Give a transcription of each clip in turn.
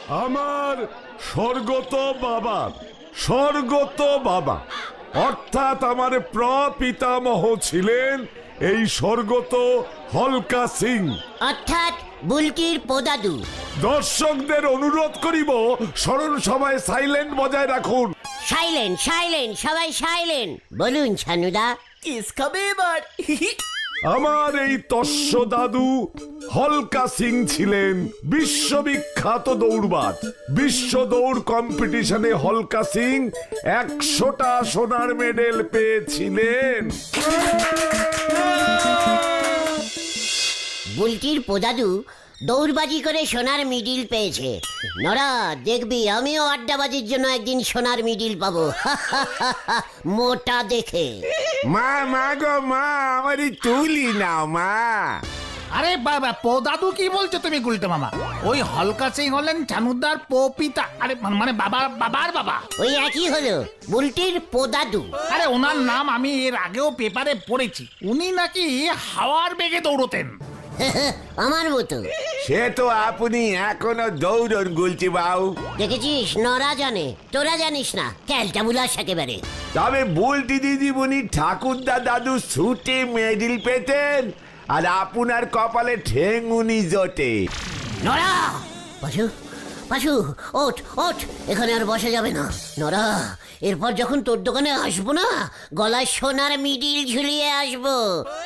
আমার স্বর্গত বাবা অর্থাৎ আমার প্রপিতামহ ছিলেন এই স্বর্গত হলকা সিং, অর্থাৎ বুলকির পোদাদু। দর্শকদের অনুরোধ করিব স্মরণ সভায় সাইলেন্ট বজায় রাখুন। সাইলেন্ট সাইলেন্ট, সবাই সাইলেন্ট। বলুন ছানুদা। কিস খাবে এবার? আমার এই তস্য দাদু হলকা সিং ছিলেন বিশ্ববিখ্যাত দৌড়বাজ। বিশ্ব দৌড় কম্পিটিশনে হলকা সিং 100টা সোনার মেডেল পেয়েছিলেন। বুলকির পোদাদু দৌড়বাজি করে সোনার মিডিল পেয়েছে। নরা দেখবি আমিও আড্ডাবাজির জন্য একদিন সোনার মিডিল পাবো। মোটা দেখে। মা মা গো মা, আমারই তুলি নাও মা। আরে বাবা, পোদাদু কি বলছো তুমি গুলটে মামা? ওই হলকা সিং হলেন চানুদার পিতা, আরে মানে বাবার বাবা। ওই একই হলো, বুলটির পোদাদু। আরে ওনার নাম আমি এর আগেও পেপারে পড়েছি। উনি নাকি হাওয়ার বেগে দৌড়তেন। আমার মতো। সে তো আপনি এখনো দৌড়ন গুলটি বাবু। দেখেছিস, নরা জানে, তোরা জানিস না। ক্যালটা বুলাস একেবারে। তবে বুলটি দিদিমণি ঠাকুরদা দাদু ছুটে মেডেল পেতেন, আর আপনার কপালে ঠেঙ্গুনি জোটে। নরা! পাশু পাশু, ওঠ ওঠ, এখানে আর বসা যাবে না। নরা, এরপর যখন তোর দোকানে আসবো না, গলায় সোনার মিডিল ঝুলিয়ে আসবো।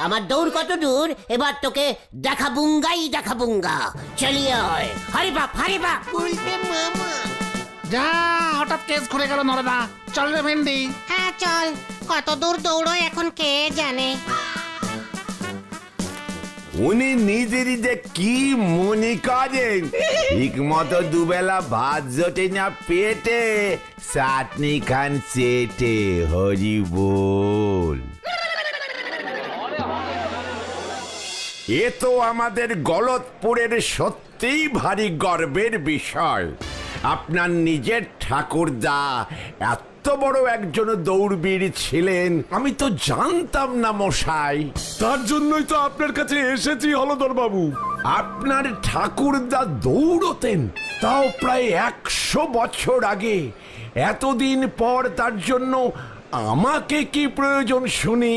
আমার দৌড় কত দূর এবার তোকে দেখাবুঙ্গা। চলিয়ে হয়। হারি বাপ হারি বাপ। উল্টে মামা। যা, হঠাৎ কেস ঘুরে গেল নরদা। চল রে ভেন্ডি। হ্যাঁ চল, কত দূর দৌড়ো এখন কে জানে। উনি নিজেরই যে কি মনে করেন, ঠিক মতো দুবেলা ভাত জোটে না পেটে, চাটনি খান চেটে। হরি বল। এ তো আমাদের গলতপুরের সত্যিই ভারী গর্বের বিষয়। আপনার নিজের ঠাকুরদা এত বড় একজন দৌড়বীর ছিলেন, আমি তো জানতাম না মশাই। তার জন্যই তো আপনার কাছে এসেছি হলধর বাবু। আপনার ঠাকুরদা দৌড়তেন, তাও প্রায় 100 বছর আগে। এতদিন পর তার জন্য আমাকে কি প্রয়োজন শুনি?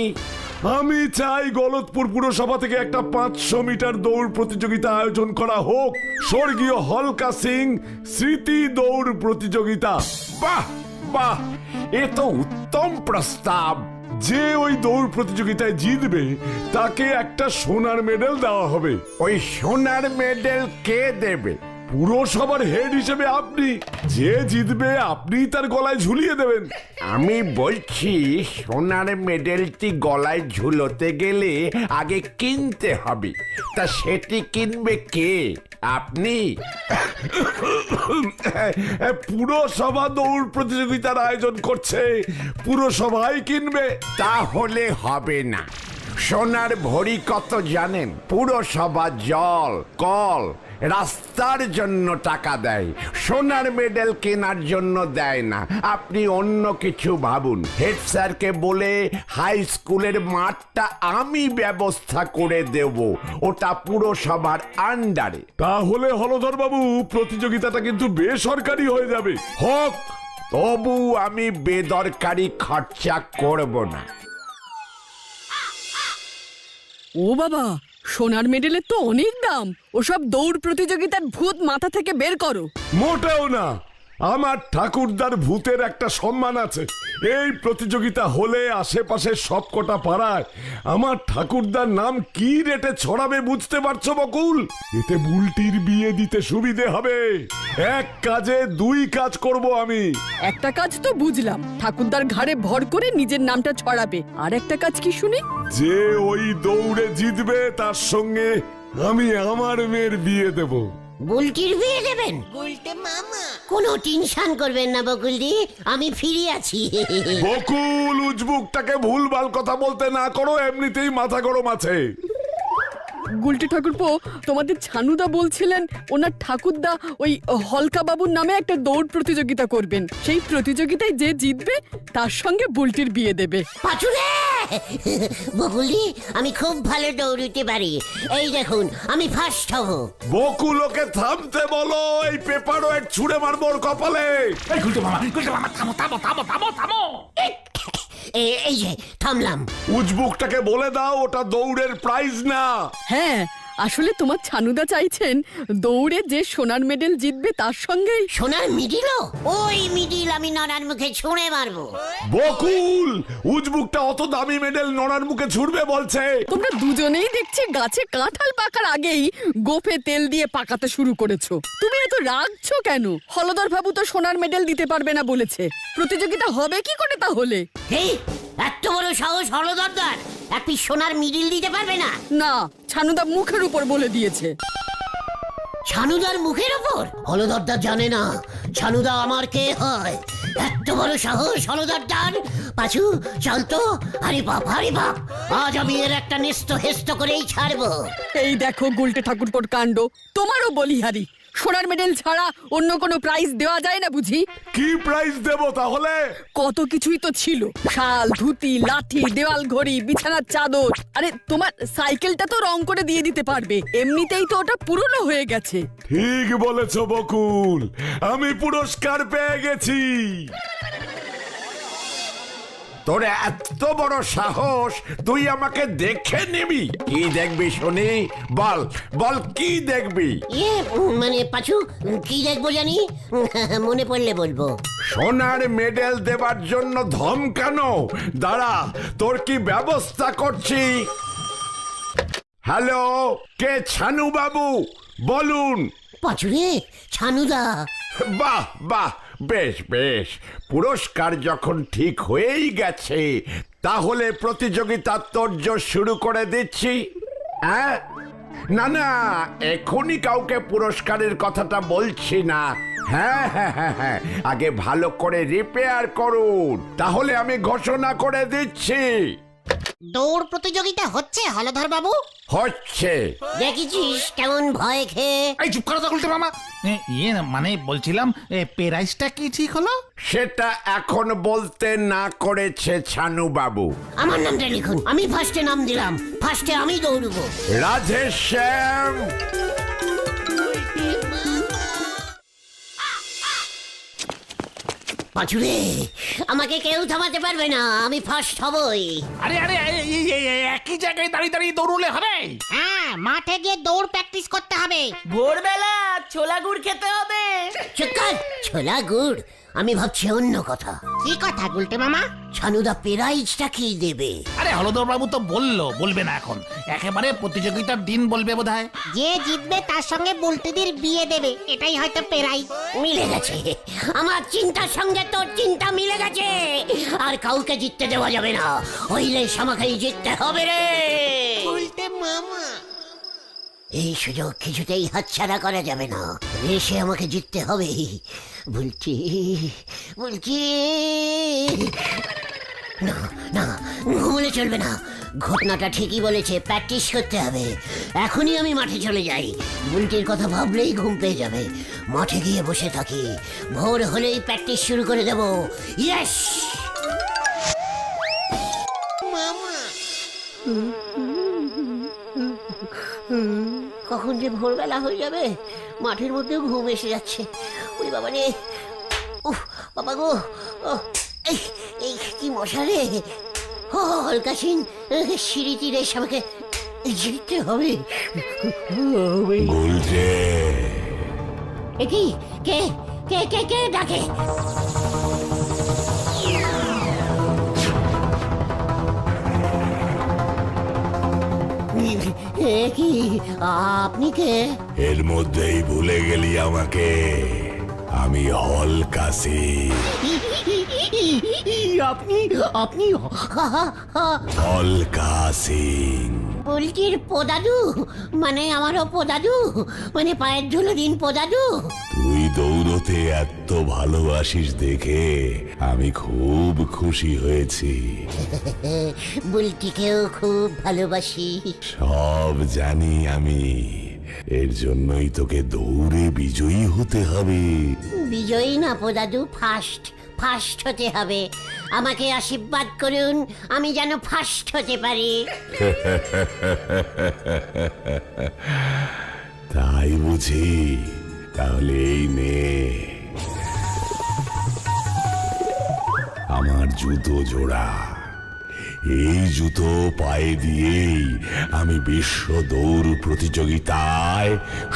আমি চাই গলতপুর পুরসভা থেকে একটা 500 মিটার দৌড় প্রতিযোগিতা আয়োজন করা হোক। স্বর্গীয় হলকা সিং স্মৃতি দৌড় প্রতিযোগিতা। বাহ বাহ, এ তো উত্তম প্রস্তাব। যে ওই দৌড় প্রতিযোগিতায় জিতবে তাকে একটা সোনার মেডেল দেওয়া হবে। ওই সোনার মেডেল কে দেবে? পুরসভার হেড হিসেবে আপনি। যে জিতবে আপনি তার গলায় ঝুলিয়ে দেবেন। আমি বলছি, সোনার মেডেলটি গলায় ঝুলোতে গেলে আগে কিনতে হবে। তা সেটি কিনবে কে? আপনি? পুরসভা দৌড় প্রতিযোগিতার আয়োজন করছে, পুরসভাই কিনবে। তাহলে হবে না। সোনার ভরি কত জানেন? পুরসভা জল, কল, রাস্তার জন্য টাকা দেয়, সোনার মেডেল কেনার জন্য দেয় না। আপনি অন্য কিছু ভাবুন। হেড স্যারকে বলে হাই স্কুলের মাঠটা আমি ব্যবস্থা করে দেব, ওটা পুরসভার আন্ডারে। তাহলে হলধর বাবু, প্রতিযোগিতাটা কিন্তু বেসরকারি হয়ে যাবে। হোক, তবু আমি বেদরকারি খরচা করব না। ও বাবা, সোনার মেডেলের তো অনেক দাম। ওসব দৌড় প্রতিযোগিতার ভূত মাথা থেকে বের করো। মোটেও না, আমার ঠাকুরদার ভূতের একটা সম্মান আছে। এই প্রতিযোগিতা হলে আশেপাশের সবকটা পাড়ায় আমার ঠাকুরদার নাম কি রেটে ছড়াবে বুঝতে পারছো বকুল? এতে বুলটির বিয়ে দিতে সুবিধে হবে। এক কাজে দুই কাজ করব আমি। একটা কাজ তো বুঝলাম, ঠাকুরদার ঘাড়ে ভর করে নিজের নামটা ছড়াবে। আর একটা কাজ কি শুনি? যে ওই দৌড়ে জিতবে তার সঙ্গে আমি আমার মেয়ের বিয়ে দেব। বুলটির বিয়ে দেবেন? উল্টে মামা। কোনো টেনশন করবেন না বকুলদি, আমি ফিরে আছি। বকুল, উজবুকটাকে ভুলভাল কথা বলতে না করো, এমনিতেই মাথা গরম আছে। গুলটি ঠাকুরপো, তোমাদের ছানুদা বলছিলেন ওনার ঠাকুরদা ওই হলকা বাবুর নামে একটা দৌড় প্রতিযোগিতা করবেন। সেই প্রতিযোগিতায় যে জিতবে তার সঙ্গে বুলটির বিয়ে দেবে। পাচুরে বকুলি, আমি খুব ভালো দৌড়িতে পারি। এই দেখুন, আমি ফার্স্ট হব। বকুল ওকে থামতে বলো, এই পেপার ওয়েট ছুঁড়ে মারবো ওর কপালে। এই গুলটে মামা থামো থামো থামো থামো থামো। এই যে থামলাম। উজবুকটাকে বলে দাও ওটা দৌড়ের প্রাইজ না। হ্যাঁ, আসলে তোমার ছানুদা চাইছেন দৌড়ে যে সোনার মেডেল জিতবে তার সঙ্গেই। সোনার মিডিলও? ওই মিডিল আমি নড়ার মুখে ছুঁড়ে মারবো। বকুল, উজবুকটা অত দামি মেডেল নড়ার মুখে ছুড়বে বলছে। তোমরা দুজনেই দেখছি গাছে কাঁঠাল পাকার আগেই গোফে তেল দিয়ে পাকাতে শুরু করেছো। তুমি এত রাগছো কেন? হলদর বাবু তো সোনার মেডেল দিতে পারবে না বলেছে। প্রতিযোগিতা হবে কি করে তাহলে? এই এত বড় সাহস হলদরদার, এক পিস সোনার মিডিল দিতে পারবে না? না, ছানুদা মুখের উপর বলে দিয়েছে। ছানুদার মুখের ওপর? হলদরদার জানে না ছানুদা আমার কে হয়। এত বড় সাহস হলদরদার। পাচু চল তো। আরে বাপ, আরে বাপ, আজ আমি এর একটা নেস্ত হেস্ত করেই ছাড়বো। এই দেখো গুলটে ঠাকুরপোর কাণ্ড। তোমারও বলিহারি। সোনার মেডেল ছাড়া অন্য কোনো প্রাইজ দেওয়া যায় না বুঝি? কি প্রাইজ দেব তাহলে? কত কিছুই তো ছিল, শাল, ধুতি, লাঠি, দেওয়াল ঘড়ি, বিছানার চাদর। আরে তোমার সাইকেলটা তো রং করে দিয়ে দিতে পারবে, এমনিতেই তো ওটা পুরনো হয়ে গেছে। ঠিক বলেছো বকুল, আমি পুরস্কার পেয়ে গেছি। তোর এত বড় সাহস, তুই আমাকে দেখে নিবি? কি দেখবি শুনি? বল বল, কি দেখবি? মানে পাচু, কি দেখবো জানি? মনে পড়লে বলবো। সোনার মেডেল দেবার জন্য ধমকানো। দাঁড়া, তোর কি ব্যবস্থা করছি। হ্যালো, কে ছানু বাবু বলুন? পাচুরে, ছানুদা। বাহ বাহ, বেশ বেশ। পুরস্কার যখন ঠিক হয়েই গেছে, তাহলে প্রতিযোগিতার তোড়জোড় শুরু করে দিচ্ছি। হ্যাঁ, না না, এখনই কাউকে পুরস্কারের কথাটা বলছি না। হ্যাঁ হ্যাঁ হ্যাঁ হ্যাঁ, আগে ভালো করে রিপেয়ার করুন, তাহলে আমি ঘোষণা করে দিচ্ছি। দৌড় প্রতিযোগিতা হচ্ছে হলধর বাবু? হচ্ছে। দেখেছিস কেমন ভয় খেয়ে? এই চুপ করো তো গুলটে মামা। ইয়ে না, মানে বলছিলাম প্রাইজটা কি ঠিক হলো? সেটা এখন বলতে না করেছে ছানু বাবু। আমার নামটা লিখুন, আমি ফার্স্টে নাম দিলাম। ফার্স্টে আমি দৌড়বো। রাধেশ্যাম। পাচুরে, আমাকে কেউ থামাতে পারবে না, আমি ফার্স্ট হবই। আরে আরে একই জায়গায় দাঁড়িয়ে দাঁড়িয়ে দৌড়লে হবে? হ্যাঁ, মাঠে গিয়ে দৌড় প্র্যাকটিস করতে হবে। ভোরবেলা ছোলা গুড় খেতে হবে। চুক্কার, ছোলা গুড়। আমি ভাবছি অন্য কথা। কি কথা গুলটে মামা? ছানুদা প্রাইজটা কি দেবে? আরে হলদর বাবু তো বলবে না এখন, একেবারে প্রতিযোগিতার দিন বলবে বোধহয়। যে জিতবে তার সঙ্গে বুলটিদির বিয়ে দেবে, এটাই হয়তো প্রাইজ। মিলে গেছে, আমার চিন্তার সঙ্গে তোর চিন্তা মিলে গেছে। আর কাউকে জিততে দেওয়া যাবে না, হইলে আমাকেই জিততে হবে রে। গুলটে মামা। এই সুযোগ কিছুতেই হাতছাড়া করা যাবে না। রেসে আমাকে জিততে হবে। বলছি বলছি না না, ঘুমলে চলবে না। ঘটনাটা ঠিকই বলেছে, প্র্যাকটিস করতে হবে। এখনই আমি মাঠে চলে যাই। বুলটির কথা ভাবলেই ঘুম পেয়ে যাবে। মাঠে গিয়ে বসে থাকি, ভোর হলেই প্র্যাকটিস শুরু করে দেব। ইয়েস! মামা। কখন যে ভোরবেলা হয়ে যাবে, মাঠের মধ্যেও ঘুম এসে যাচ্ছে। ওই বাবা রে, উফ বাবা গো, এই এই কি মশা রে। হলকা সিং, সিঁড়ি তীরে আমাকে জিততে হবে। এ কি? কে কে কে কে ডাকে? এ কি, আপনি কে? এর মধ্যেই ভুলে গেলি আমাকে। আমি হলকা সিং। আপনি আপনি হলকা সিং। বুলটির পোদাদু মানে আমারও পোদাদু মানে পায়ের ধুলো দিন পোদাদু। তুই দৌড়তে এত ভালোবাসিস দেখে আমি খুব খুশি হয়েছি। বুলটিকেও খুব ভালোবাসি। সব জানি আমি, এর জন্যই তোকে দৌড়ে বিজয়ী হতে হবে। বিজয়ী না পোদাদু, ফার্স্ট ফার্স্ট হতে হবে। আমাকে আশীর্বাদ করুন, আমি যেন ফার্স্ট হতে পারি। তাই বুঝি? তাহলে এই নে আমার জুতো জোড়া। এই জুতো পায়ে দিয়েই আমি বিশ্ব দৌড় প্রতিযোগিতায়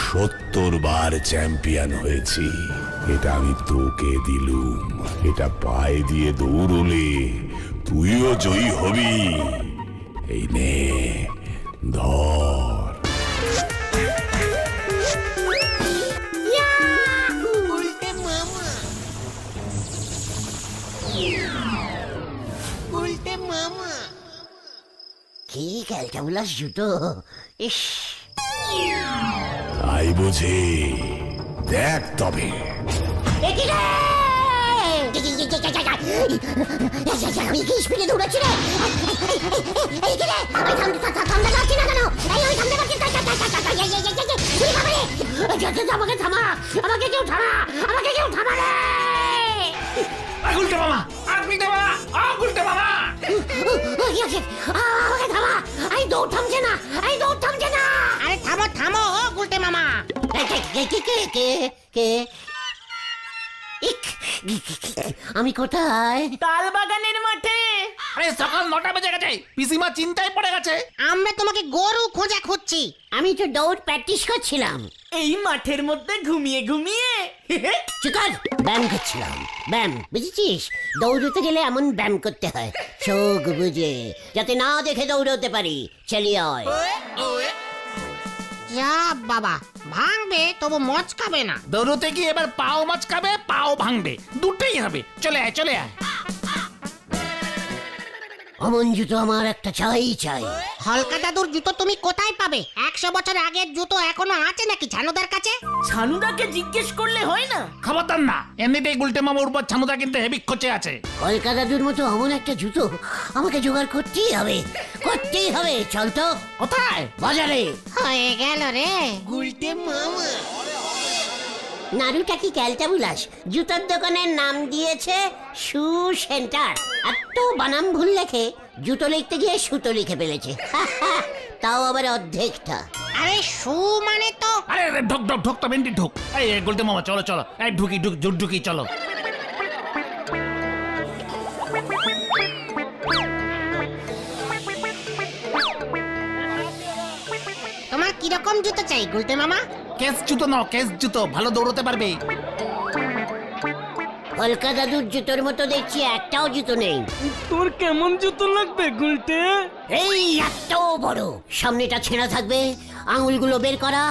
70 বার চ্যাম্পিয়ন হয়েছি। এটা আমি তোকে দিলুম। এটা পায়ে দিয়ে দৌড়লে তুইও জয়ী হবি। এই নে ধর। উল্টে মামা উল্টে মামা কি ক্যালটাবুলাস জুতো, ইস। তাই বুঝি? দেখ তবে। একি রে! আমি কি স্পিডে দৌড়াচ্ছি রে? এই কি রে? আমি থামতে পারছি না কেন? আমি থামতে পারছি না। আমাকে থামা, আমাকে কেউ থামা, আমাকে কেউ থামা রে! গুলটে মামা, গুলটে মামা, গুলটে মামা। আমাকে থামা, এই দৌড় থামছে না, এই দৌড় থামছে না। আরে থামো থামো ও গুলটে মামা। কে আমি কোথায়? তাল বাগানের মাঠে। আরে সকাল 9টা বেজে গেছে, পিসিমা চিন্তায় পড়ে গেছে। আমরা তোমাকে গরু খোঁজা খুঁজছি। আমি তো দৌড় প্র্যাকটিস করছিলাম। এই মাঠের মধ্যে ঘুমিয়ে ঘুমিয়ে চিকার ব্যায়াম করছিলাম, ব্যায়াম বুঝেছিস? দৌড়তে গেলে এমন ব্যায়াম করতে হয় চোখ বুঝে, যাতে না দেখে দৌড়তে পারি। চলিয়ে হয় যা বাবা, ভাঙবে তবু মচকাবে না। দৌড়তে গিয়ে এবার পাও মাচকাবে, পাও ভাঙবে, দুটোই হবে। চলে আয়, চলে আয়। অমন জুতো আমার একটা চাই চাই। হলকা দাদুর জুতো তুমি কোথায় পাবে? 100 বছর আগের জুতো এখনো আছে নাকি ছানুদার কাছে? ছানুদাকে জিজ্ঞেস করলে হয় না? খবরদার না, এমনিতেই গুলটে মামার উপর ছানুদা কিন্তু হেভি খোঁচে আছে। কলকা দাদুর মতো অমন একটা জুতো আমাকে জোগাড় করতেই হবে, করতেই হবে। চল তো কোথায়? বাজারে। হয়ে গেল রে। উল্টে মামা নাড়ুটা কি ক্যালটাবুলাস জুতোর দোকানের নাম দিয়েছে শু সেন্টার। এত বানাম ভুল লেখে জুতো লিখতে গিয়ে সুতো লিখে ফেলেছে। তাও আবার অর্ধেকটা। আরে শু মানে তো আরে ঢোক ঢোক ঢোক তো ভেন্ডি ঢোক। এই গুলটে মামা চলো চলো, এই ঢুকি ঢুকি চলো। তোমার কিরকম জুতো চাই গুলটে মামা? কেস জুতো নাও, কেস জুতো, ভালো দৌড়তে পারবে। কলকা দাদুর জুতোর মতো দেখছি একটাও জুতো নেই। তোর কেমন জুতো লাগবে গুলটে? এই এত বড়, সামনেটা ছেঁড়া থাকবে, আঙুলগুলো বের করা,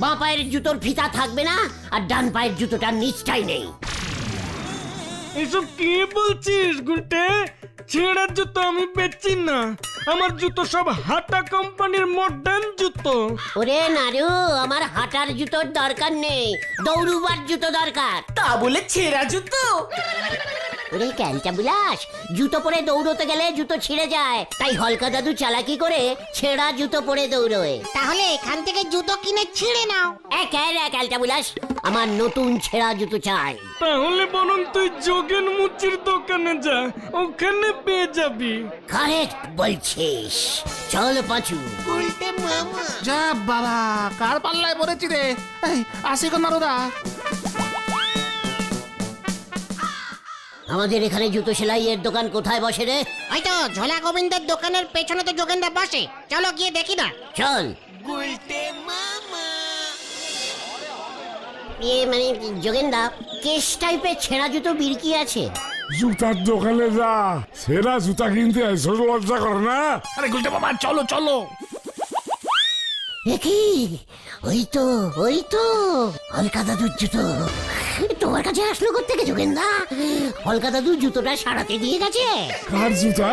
বাঁ পায়ের জুতোর ফিতা থাকবে না, আর ডান পায়ের জুতোটার নিচটাই নেই। এসব কি বলছিস গুলটে? ছেঁড়া জুতো আমি বেচি না, আমার জুতো সব হাটা কোম্পানির মডার্ন জুতো। ওরে নারু, আমার হাঁটার জুতোর দরকার নেই, দৌড়ুবার জুতো দরকার। তা বলে ছেঁড়া জুতো? ওরে ক্যালটাবুলাস, জুতো পরে দৌড়তে গেলে জুতো ছিঁড়ে যায়, তাই হলকা দাদু চালাকি করে ছেঁড়া জুতো পরে দৌড়োয়। তাহলে এখান থেকে জুতো কিনে ছিঁড়ে নাও। ক্যালটাবুলাস, আমার নতুন ছেঁড়া জুতো চাই। তাহলে বরং তুই যোগেন মুচির দোকানে যা, ওখানে পেয়ে যাবি। কারেক্ট বলছিস, চল পাঁচু। উল্টে মামা যা বাবা, কার পাল্লায় পড়েছি রে। এই আসি গো নারুদা। আমাদের এখানে জুতো সেলাইয়ের দোকান কোথায় বসে রে? ওই তো ঝোলা গোবিন্দের দোকানের পেছনে তো যোগেনদা বসে, চলো গিয়ে দেখি না। চল। উল্টে মামা মানে যোগেনদা, কেশ টাইপের ছেঁড়া জুতো বিরকি আছে? জুতার দোকানে যা, সেরা জুতা কিনতে এসো, লজ্জা করে না? আরে গুলটে মামা চলো চলো। কি ওই তো হলকা দাদুর জুতো। তোমার কাছে আসলো কোত্থেকে যোগেন্দা? হলকা দাদু জুতোটা সারাতে দিয়ে গেছে। কার জুতা?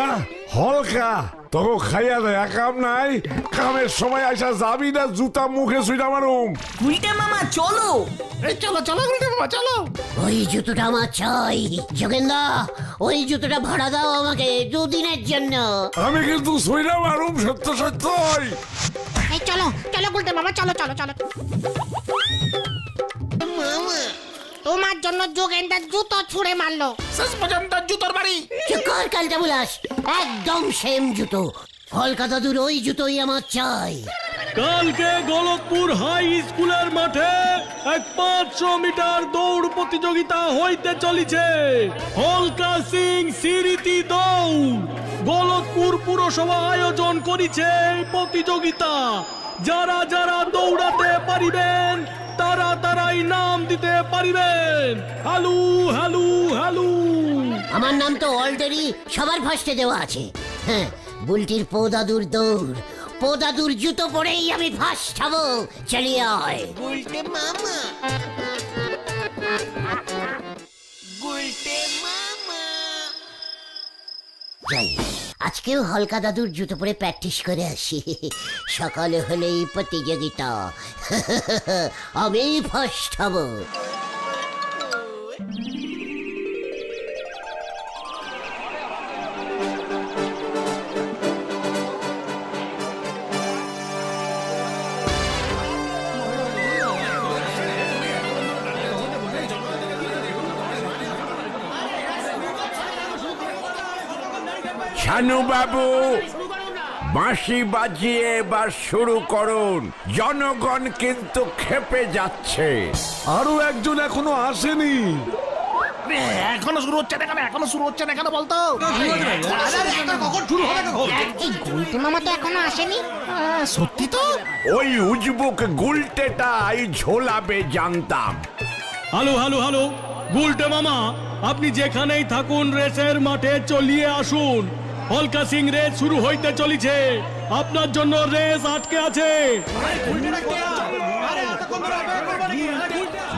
হলকা তোকে খাইয়া দেয় কাম নাই, কামের সময় আসা যাবি না জুতা মুখে সুইটা মারুম। গুলটে মামা চলো। এই চলো চলো গুলটে মামা চলো। ওই জুতোটা আমার চাই যোগেন্দা, ওই জুতোটা ভাড়া দাও আমাকে 2 দিনের জন্য। আমি কিন্তু সুইটা মারুম সত্য সত্যই। এই চলো চলো গুলটে মামা চলো চলো চলো। তোমার জন্য যোগেন্দ্র জুতো ছুঁড়ে মারলো। শেষ পর্যন্ত জুতোর বাড়ি। চুকার কালটা বুলাস, একদম সেম জুতো। হলকা দাদুর ওই জুতোই আমার চাই। কালকে গোলকপুর হাই স্কুলের মাঠে এক 500 মিটার দৌড় প্রতিযোগিতা হইতে চলিছে। হলকা সিং স্মৃতি দৌড় গোলকপুর পুরসভা আয়োজন করিছে এই প্রতিযোগিতা। যারা যারা দৌড়াতে পারিবেন তারা তারাই নাম দিতে পারিবেন। হ্যালু হ্যালু হ্যালু। আমার নাম তো অলরেডি সবার ফার্স্টে দেওয়া আছে। হ্যাঁ, বুলটির পোদাদুর দৌড়, পোদাদুর জুতো পরেই আমি ফার্স্ট হব। চলিয়ে আয়। গুলটে মামা। গুলটে মামা। যাই, আজকেও হলকা দাদুর জুতো পরে প্র্যাকটিস করে আসি। সকালে হলেই প্রতিযোগিতা, আমি ফার্স্ট হব। ছানু বাবু, বাঁশি বাজিয়ে এবার শুরু করুন, জনগণ কিন্তু ক্ষেপে যাচ্ছে। আরো একজন এখনো আসেনি। এখনো শুরু হচ্ছে না কেন? এখনো শুরু হচ্ছে না কেন বলতো? এই গুলটে মামা তো এখনো আসেনি। সত্যি তো? ওই উজবুক গুলটেটাই ঝোলাবে জানতাম। হ্যালো হ্যালো হ্যালো, গুলটে মামা আপনি যেখানেই থাকুন রেসের মাঠে চলিয়ে আসুন। হলকা সিং রেস শুরু হইতে চলিছে, আপনার জন্য রেস আটকে আছে।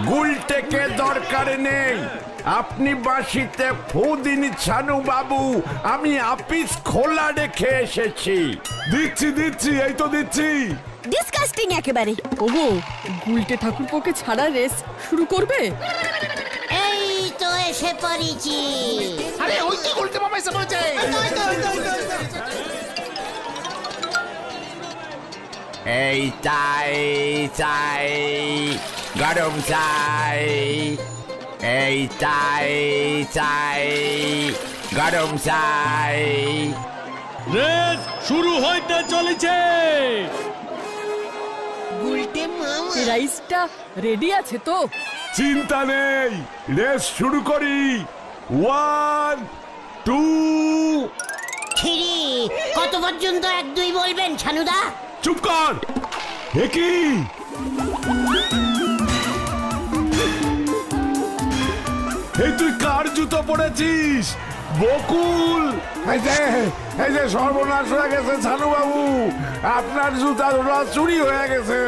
গুলটেকে দরকার নেই, আপনি বাঁশিতে ফু দিন ছানু বাবু, আমি আপিস খোলা রেখে এসেছি। দিচ্ছি দিচ্ছি, এই তো দিচ্ছি। ডিসকাস্টিং একেবারে। ওগো, গুলটে ঠাকুরপোকে ছাড়া রেস শুরু করবে? এই তো এসে পড়েছি। আরে ওই তো গুলটে মামা এসে পড়েছে। এই চাই চাই গরম চাই, এই চাই চাই গরম চাই। রেস শুরু হইতে চলেছে। গুলটে মামা। রাইসটা রেডি আছে তো? চিন্তা নেই, রেস শুরু করি। 1 2। ছিরি, কত পর্যন্ত 1 2 বলবেন ছানুদা? চুপ কর। এ কি? এই তুই কার জুতো পরেছিস? বকুল, এই যে সর্বনাশ হয়ে গেছে ছানু বাবু, আপনার জুতা দুটো চুরি হয়ে গেছে।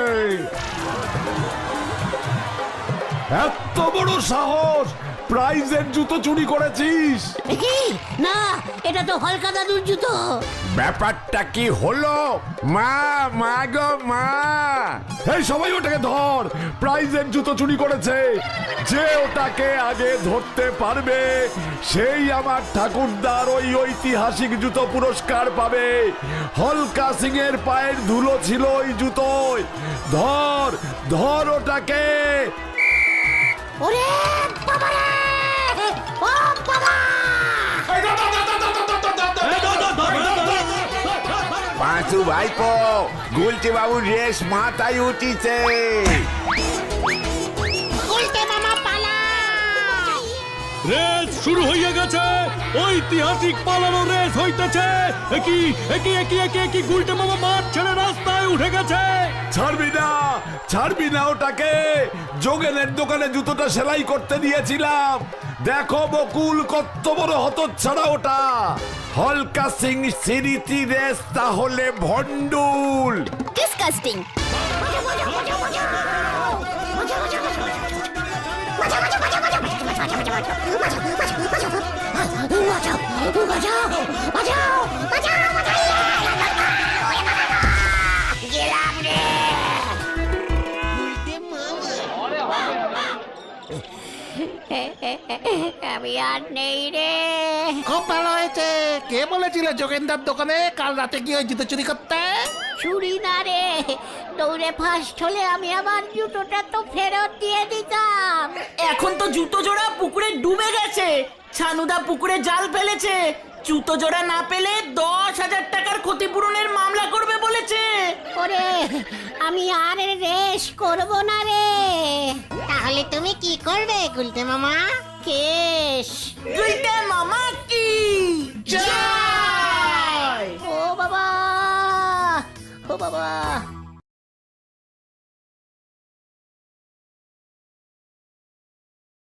এত বড় সাহস, প্রাইজের জুতো চুরি করেছিস? এ কি? না, এটা তো হলকা দাদুর জুতো। ব্যাপারটা কি হলো? মা, মা গো মা। এই সবাই ওটাকে ধর, প্রাইজের জুতো চুরি করেছে। যে ওটাকে আগে ধরতে পারবে সেই আমার ঠাকুরদার ওই ঐতিহাসিক জুতো পুরস্কার পাবে। হলকা সিং এর পায়ের ধুলো ছিল ওই জুতোয়। ধর ধর ওটাকে। ওরে বাবা রে! ও বাবা! পাঁচু ভাইপো, গুলটি বাবু রেস মাথায় উঠিছে। গুলটে মামা পালা। রেস শুরু হয়ে গেছে, ঐতিহাসিক পালানো রেস হইতেছে। একই একই একই একই একই গুলটে মামা মাঠ ছেড়ে রাস্তায় উঠে গেছে। ছাড়বি না, ছাড়বি না ওটাকে। যোগেনের দোকানে জুতোটা সেলাই করতে দিয়েছিলাম। দেখো বকুল, কত বড় হতচ্ছাড়া ওটা। হলকা সিং স্মৃতি রেস তাহলে ভন্ডুল। ডিসকাস্টিং। বাঁচাও, বাঁচাও, বাঁচাও! বাঁচাও, বাঁচাও, বাঁচাও! বাঁচাও, বাঁচাও, বাঁচাও! বাঁচাও বাঁচাও বাঁচাও বাঁচাও গেলাম রে। আমি আর নেই রে। খুব ভালো হয়েছে। কে বলেছিল যোগেন্দার দোকানে কাল রাতে গিয়ে জুতো চুরি করতে? চুরি না রে, দৌড়ে ফার্স্ট হলে আমি আমার জুতোটা তো ফেরত দিয়ে দিতাম। এখন তো জুতো জোড়া পুকুরে ডুবে গেছে। ছানুদা পুকুরে জাল ফেলেছে। জুতো জোড়া না পেলে 10,000 টাকার ক্ষতিপূরণের মামলা করবে বলেছে। ওরে আমি আর রেস করব না রে। তাহলে তুমি কি করবে গুলটে মামা? কেশ। গুলটে মামা কি জয়! ও বাবা ও বাবা